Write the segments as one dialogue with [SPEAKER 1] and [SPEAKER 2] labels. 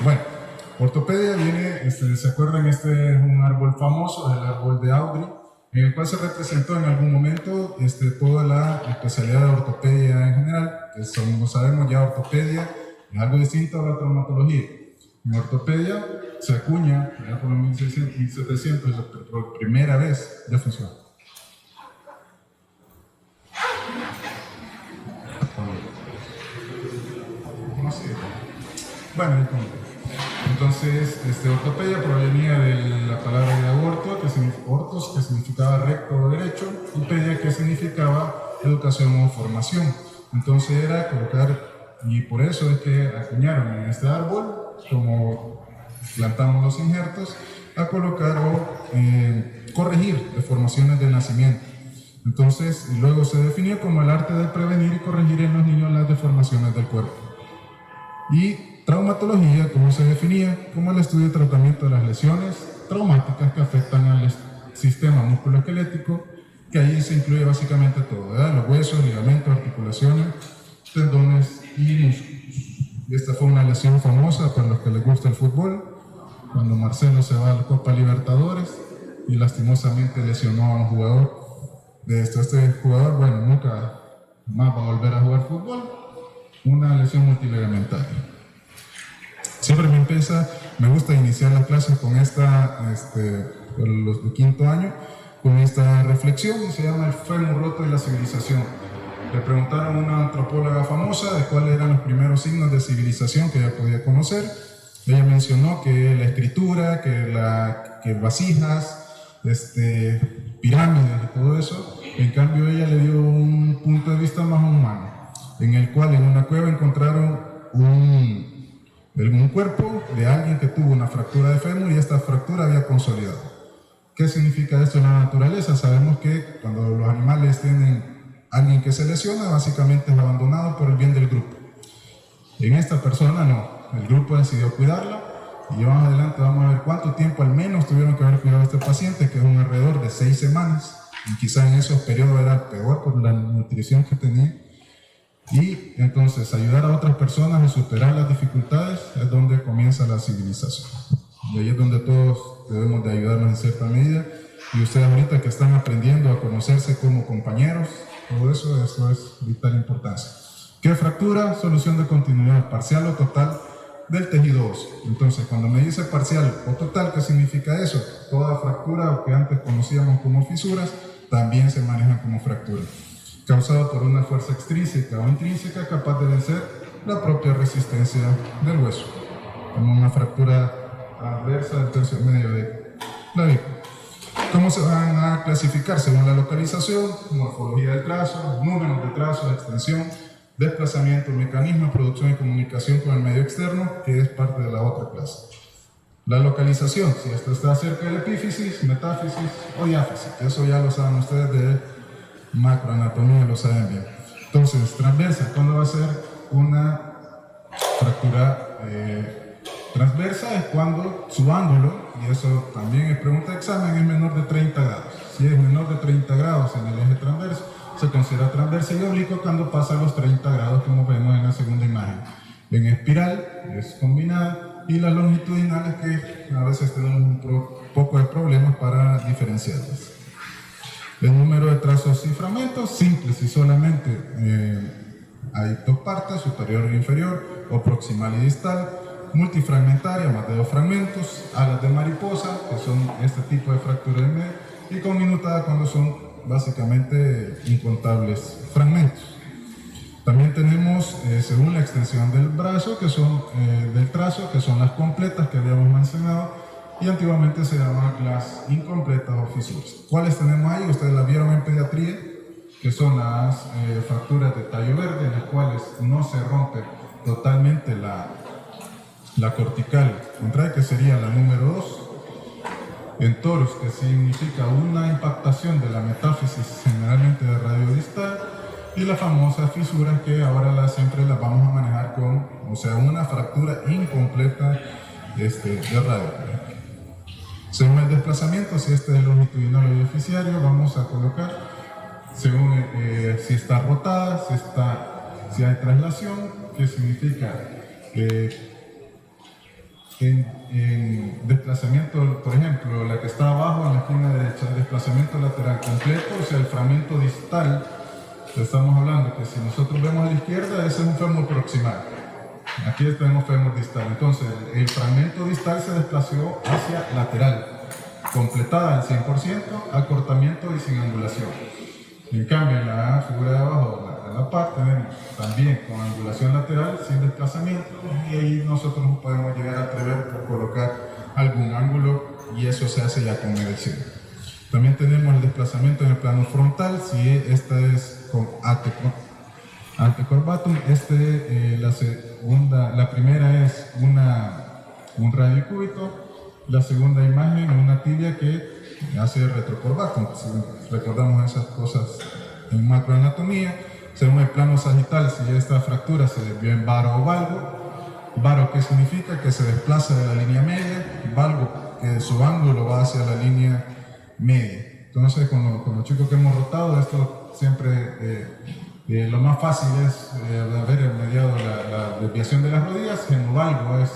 [SPEAKER 1] Bueno, ortopedia viene, ¿se acuerdan? Este es un árbol famoso, el árbol de Audrey, en el cual se representó en algún momento toda la especialidad de ortopedia en general, que como sabemos ya ortopedia es algo distinto a la traumatología. En ortopedia se acuña, ya por los 1700, por primera vez, ya funciona. ¿Cómo así? Bueno, entonces, ortopedia provenía de la palabra de aborto, ortos, que significaba recto o derecho, y pedia, que significaba educación o formación. Entonces era colocar, y por eso es que acuñaron en este árbol, como plantamos los injertos, a colocar o corregir deformaciones del nacimiento. Entonces, luego se definió como el arte de prevenir y corregir en los niños las deformaciones del cuerpo. Y traumatología, como se definía, como el estudio y tratamiento de las lesiones traumáticas que afectan al sistema musculoesquelético, que ahí se incluye básicamente todo, ¿verdad? Los huesos, ligamentos, articulaciones, tendones y músculos. Y esta fue una lesión famosa para los que les gusta el fútbol, cuando Marcelo se va a la Copa Libertadores y lastimosamente lesionó a un jugador. Este jugador, bueno, nunca más va a volver a jugar fútbol, una lesión multiligamentaria. Siempre me gusta iniciar las clases con los de quinto año, con esta reflexión, y se llama el fémur roto de la civilización. Le preguntaron a una antropóloga famosa de cuáles eran los primeros signos de civilización que ella podía conocer. Ella mencionó que la escritura, que vasijas, pirámides y todo eso. En cambio, ella le dio un punto de vista más humano, en el cual en una cueva encontraron un cuerpo de alguien que tuvo una fractura de fémur y esta fractura había consolidado. ¿Qué significa esto en la naturaleza? Sabemos que cuando los animales tienen alguien que se lesiona, básicamente es abandonado por el bien del grupo. En esta persona no, el grupo decidió cuidarla, y más adelante vamos a ver cuánto tiempo al menos tuvieron que haber cuidado a este paciente, que es un alrededor de 6 semanas, y quizás en esos periodos era peor por la nutrición que tenía. Y entonces ayudar a otras personas a superar las dificultades es donde comienza la civilización. Y ahí es donde todos debemos de ayudarnos en cierta medida. Y ustedes ahorita que están aprendiendo a conocerse como compañeros, todo eso es de vital importancia. ¿Qué fractura? Solución de continuidad parcial o total del tejido óseo. Entonces, cuando me dice parcial o total, ¿qué significa eso? Toda fractura, o que antes conocíamos como fisuras, también se manejan como fracturas, causado por una fuerza extrínseca o intrínseca capaz de vencer la propia resistencia del hueso, como una fractura adversa del tercio medio de la clavícula. ¿Cómo se van a clasificar? Según la localización, morfología del trazo, números de trazo, extensión, desplazamiento, mecanismo, producción y comunicación con el medio externo, que es parte de la otra clase. La localización, si esto está cerca de la epífisis, metáfisis o diáfisis, eso ya lo saben ustedes de macroanatomía, lo saben bien. Entonces, transversa, ¿cuándo va a ser una fractura transversa? Es cuando su ángulo, y eso también es pregunta de examen, es menor de 30 grados. Si es menor de 30 grados en el eje transverso, se considera transversa, y oblicuo cuando pasa los 30 grados, como vemos en la segunda imagen. En espiral es combinada, y las longitudinales, que a veces tenemos un poco de problemas para diferenciarlas. El número de trazos y fragmentos, simples y solamente hay dos partes, superior e inferior, o proximal y distal, multifragmentaria, más de 2 fragmentos, alas de mariposa, que son este tipo de fractura de medio, y conminutada cuando son básicamente incontables fragmentos. También tenemos, según la extensión del brazo, que son del trazo, que son las completas que habíamos mencionado, y antiguamente se llamaban las incompletas o fisuras. ¿Cuáles tenemos ahí? Ustedes las vieron en pediatría, que son las fracturas de tallo verde, en las cuales no se rompe totalmente la cortical contrae, que sería la número 2. En toros, que significa una impactación de la metáfisis, generalmente de radio distal, y las famosas fisuras, que ahora siempre las vamos a manejar con, o sea, una fractura incompleta de radio. Según el desplazamiento, si este es longitudinal o diaficiario, vamos a colocar, según si está rotada, si hay traslación, que significa que en desplazamiento, por ejemplo, la que está abajo en la esquina derecha, desplazamiento lateral completo, o sea, el fragmento distal, estamos hablando que si nosotros vemos a la izquierda, ese es un fémur proximal. Aquí tenemos fémur distal. Entonces, el fragmento distal se desplazó hacia lateral, completada al 100%, acortamiento y sin angulación. En cambio, en la figura de abajo, en la par, tenemos también con angulación lateral, sin desplazamiento, y ahí nosotros nos podemos llegar a atrever por colocar algún ángulo, y eso se hace ya con medición. También tenemos el desplazamiento en el plano frontal, si esta es con antecorbatum, la primera es un radio cúbito, la segunda imagen una tibia que hace retrocorbatum. Si recordamos esas cosas en macroanatomía, según el plano sagital, si esta fractura se desvió en varo o valgo, varo ¿qué significa? Que se desplaza de la línea media, valgo que su ángulo va hacia la línea media. Entonces con los chicos que hemos rotado, esto siempre lo más fácil es ver el mediado la desviación de las rodillas. En valgo es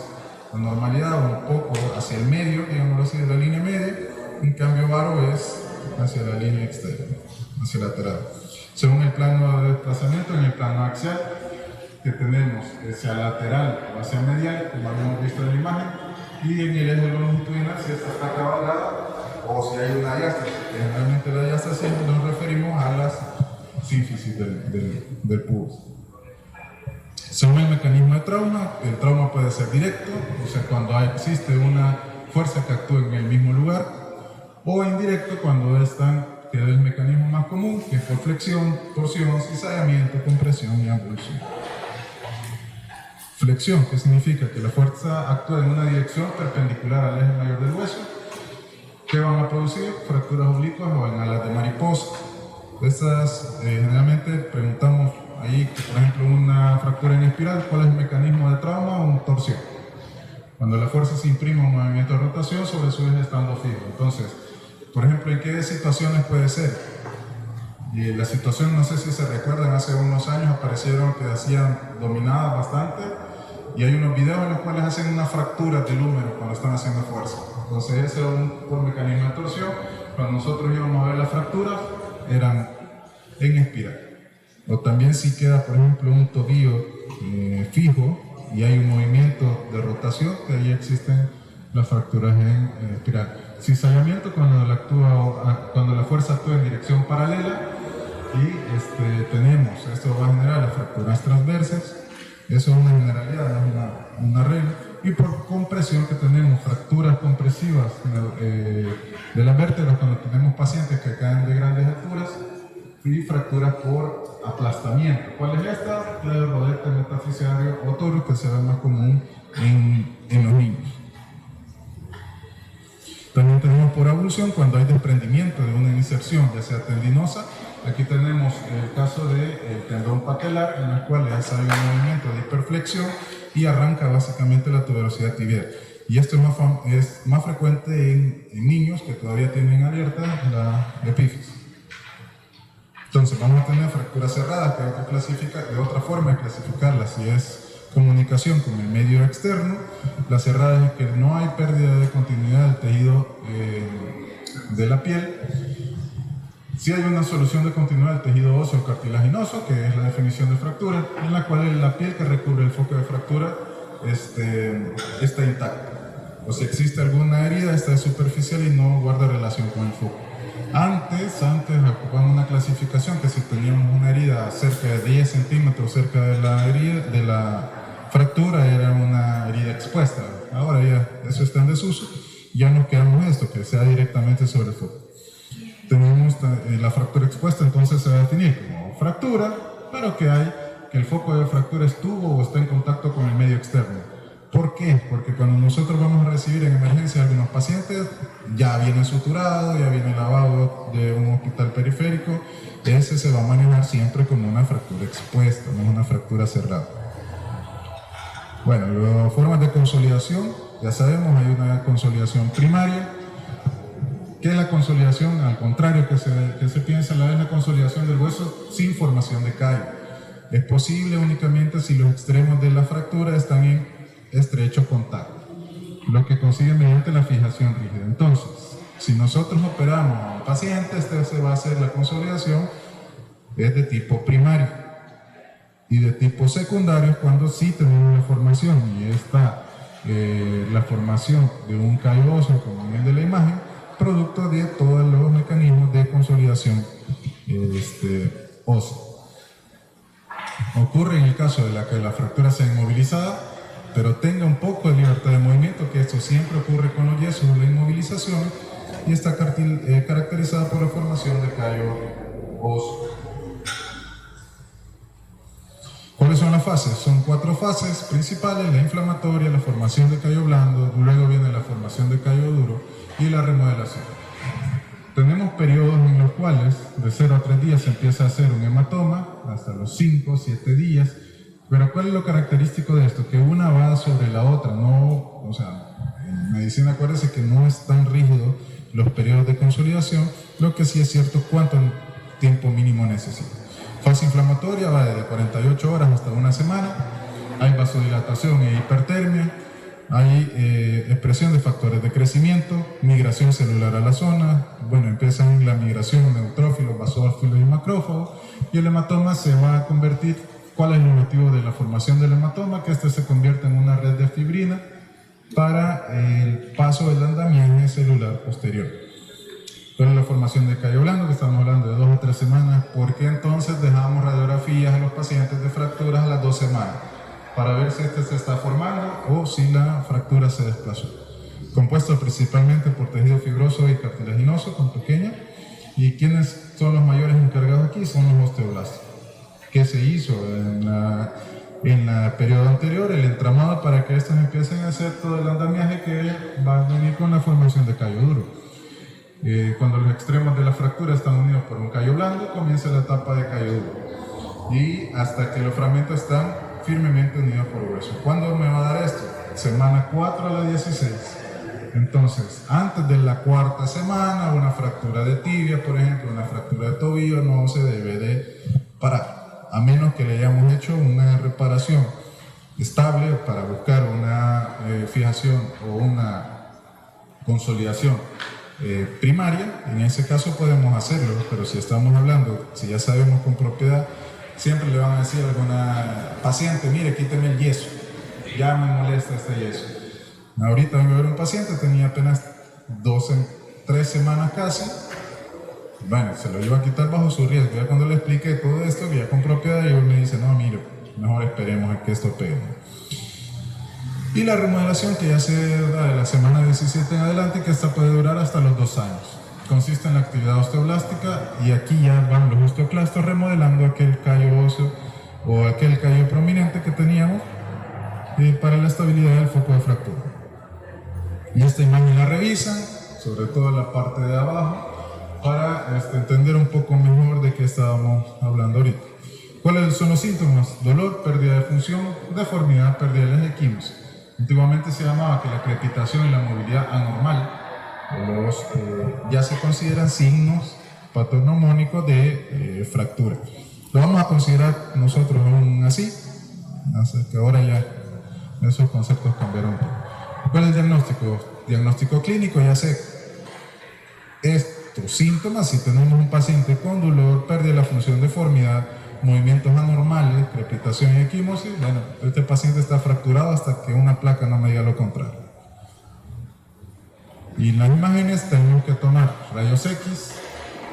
[SPEAKER 1] la normalidad, un poco hacia el medio, digámoslo así, de la línea media. En cambio, varo es hacia la línea externa, hacia lateral. Según el plano de desplazamiento, en el plano axial, que tenemos hacia lateral o hacia medial, como habíamos visto en la imagen, y en el eje longitudinal, si esta está cabalgada o si hay una diástasis. Generalmente la diástasis nos referimos a las sínfisis del pubis. Según el mecanismo de trauma, el trauma puede ser directo, o sea, cuando existe una fuerza que actúa en el mismo lugar, o indirecto cuando que es el mecanismo más común, que es por flexión, torsión, cizallamiento, compresión y abulsión. Flexión, que significa que la fuerza actúa en una dirección perpendicular al eje mayor del hueso, que van a producir fracturas oblicuas o en alas de mariposa. Estas generalmente preguntamos ahí, por ejemplo, una fractura en espiral, ¿cuál es el mecanismo de trauma o torsión? Cuando la fuerza se imprime un movimiento de rotación sobre su eje estando fijo. Entonces, por ejemplo, ¿en qué situaciones puede ser? Y la situación, no sé si se recuerdan, hace unos años aparecieron que hacían dominadas bastante, y hay unos videos en los cuales hacen una fractura del húmero cuando están haciendo fuerza. Entonces ese era por mecanismo de torsión. Cuando nosotros íbamos a ver las fracturas, eran en espiral. O también si queda, por ejemplo, un tobillo fijo y hay un movimiento de rotación, que ahí existen las fracturas en espiral. Cizallamiento cuando la fuerza actúa en dirección paralela, y tenemos, esto va a generar las fracturas transversas. Eso es una generalidad, no es una regla. Y por compresión, que tenemos fracturas compresivas de las vértebras cuando tenemos pacientes que caen de grandes alturas, y fracturas por aplastamiento. ¿Cuál es esta? La de rodete metafisiario o toro, que será más común en los niños. También tenemos por ablución cuando hay desprendimiento de una inserción, ya sea tendinosa. Aquí tenemos el caso del tendón patelar, en el cual hay un movimiento de hiperflexión y arranca básicamente la tuberosidad tibial. Y esto es más frecuente en niños que todavía tienen abierta la epífisis. Entonces vamos a tener fracturas cerradas, que hay que clasificar, de otra forma de clasificarlas, si es comunicación con el medio externo. La cerrada es que no hay pérdida de continuidad del tejido de la piel. Sí hay una solución de continuidad del tejido óseo cartilaginoso, que es la definición de fractura, en la cual la piel que recubre el foco de fractura está intacta. O si existe alguna herida, esta es superficial y no guarda relación con el foco. Antes ocupaban una clasificación que si teníamos una herida cerca de 10 centímetros cerca de la fractura, era una herida expuesta. Ahora ya eso está en desuso, ya no queremos esto, que sea directamente sobre el foco. Tenemos la fractura expuesta, entonces se va a definir como fractura, pero que el foco de fractura estuvo o está en contacto con el medio externo. ¿Por qué? Porque cuando nosotros vamos a recibir en emergencia a algunos pacientes, ya viene suturado, ya viene lavado de un hospital periférico, ese se va a manejar siempre como una fractura expuesta, no es una fractura cerrada. Bueno, las formas de consolidación, ya sabemos, hay una consolidación primaria. ¿Qué es la consolidación? Al contrario que se piensa, es la consolidación del hueso sin formación de callo. Es posible únicamente si los extremos de la fractura están en estrecho contacto. lo que consigue mediante la fijación rígida. Entonces, si nosotros operamos a un paciente, se va a hacer la consolidación, es de tipo primario, y de tipo secundario es cuando sí tenemos la formación, y esta, la formación de un callo óseo, como ven de la imagen, producto de todos los mecanismos de consolidación ósea. Ocurre en el caso de que la fractura sea inmovilizada, pero tenga un poco de libertad de movimiento, que esto siempre ocurre con los yesos o la inmovilización, y está caracterizada por la formación de callo óseo. ¿Cuáles son las fases? Son 4 fases principales: la inflamatoria, la formación de callo blando, luego viene la formación de callo duro y la remodelación. Tenemos periodos en los cuales de 0 a 3 días se empieza a hacer un hematoma, hasta los 5 o 7 días. Pero ¿cuál es lo característico de esto? Que una va sobre la otra, no, o sea, en medicina acuérdense que no es tan rígido los periodos de consolidación, lo que sí es cierto cuánto tiempo mínimo necesita. Fase inflamatoria va desde 48 horas hasta una semana, hay vasodilatación e hipertermia, hay expresión de factores de crecimiento, migración celular a la zona, bueno, empiezan la migración de neutrófilos, basófilos y macrófagos, y el hematoma se va a convertir. ¿Cuál es el objetivo de la formación del hematoma? Que este se convierta en una red de fibrina para el paso del andamiaje celular posterior. Pero la formación de callo blando, que estamos hablando de 2 o 3 semanas, ¿por qué entonces dejamos radiografías a los pacientes de fracturas a las 2 semanas? Para ver si este se está formando o si la fractura se desplazó. Compuesto principalmente por tejido fibroso y cartilaginoso con pequeña. ¿Y quiénes son los mayores encargados aquí? Son los osteoblastos. ¿Qué se hizo en el periodo anterior? El entramado para que estos empiecen a hacer todo el andamiaje que va a venir con la formación de callo duro. Cuando los extremos de la fractura están unidos por un callo blando, comienza la etapa de callo duro. Y hasta que los fragmentos están firmemente unidos por hueso. ¿Cuándo me va a dar esto? Semana 4 a la 16. Entonces, antes de la 4ª semana, una fractura de tibia, por ejemplo, una fractura de tobillo, no se debe de parar, a menos que le hayamos hecho una reparación estable para buscar una fijación o una consolidación primaria. En ese caso podemos hacerlo, pero si estamos hablando, si ya sabemos con propiedad, siempre le van a decir a alguna paciente: mire, quíteme el yeso, ya me molesta este yeso. Ahorita vengo a ver un paciente, tenía apenas 3 semanas casi. Bueno, se lo iba a quitar bajo su riesgo. Ya cuando le expliqué todo esto, ya con propiedad, y él me dice: no, mire, mejor esperemos a que esto pegue. Y la remodelación, que ya se da de la semana 17 en adelante, que esta puede durar hasta los 2 años. Consiste en la actividad osteoblástica, y aquí ya van los osteoclastos remodelando aquel callo óseo o aquel callo prominente que teníamos para la estabilidad del foco de fractura. Y esta imagen la revisan, sobre todo la parte de abajo, para entender un poco mejor de qué estábamos hablando ahorita. ¿Cuáles son los síntomas? Dolor, pérdida de función, deformidad, pérdida de las equimos. Antiguamente se llamaba que la crepitación y la movilidad anormal ya se consideran signos patognomónicos de fractura. Lo vamos a considerar nosotros aún así que ahora ya esos conceptos cambiaron un poco. ¿Cuál es el diagnóstico? Diagnóstico clínico, ya sé estos síntomas. Si tenemos un paciente con dolor, pérdida de la función, deformidad, movimientos anormales, crepitación y equimosis, bueno, este paciente está fracturado hasta que una placa no me diga lo contrario. Y en las imágenes tenemos que tomar rayos X,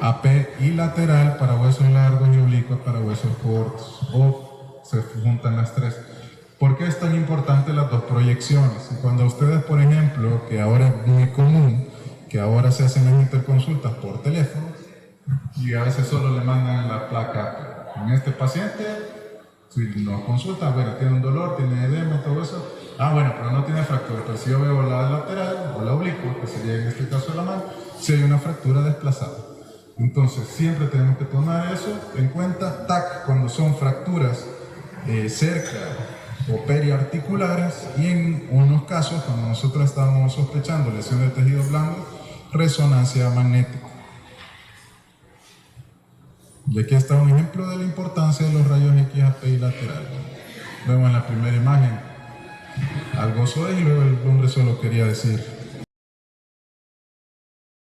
[SPEAKER 1] AP y lateral para huesos largos y oblicuos para huesos cortos, o se juntan las tres. ¿Por qué es tan importante las 2 proyecciones? Y cuando ustedes, por ejemplo, que ahora es muy común, que ahora se hacen las interconsultas por teléfono, y a veces solo le mandan la placa en este paciente, si nos consultan, bueno, tiene un dolor, tiene edema, todo eso, bueno, pero no tiene fractura. Pero si yo veo la lateral o la oblicua, que sería en este caso la mano, si hay una fractura desplazada. Entonces siempre tenemos que tomar eso en cuenta. TAC cuando son fracturas cerca o periarticulares, y en unos casos cuando nosotros estamos sospechando lesión de tejido blando, resonancia magnética. Y aquí está un ejemplo de la importancia de los rayos X, AP y lateral. Vemos en la primera imagen algo soez, y luego el hombre solo quería decir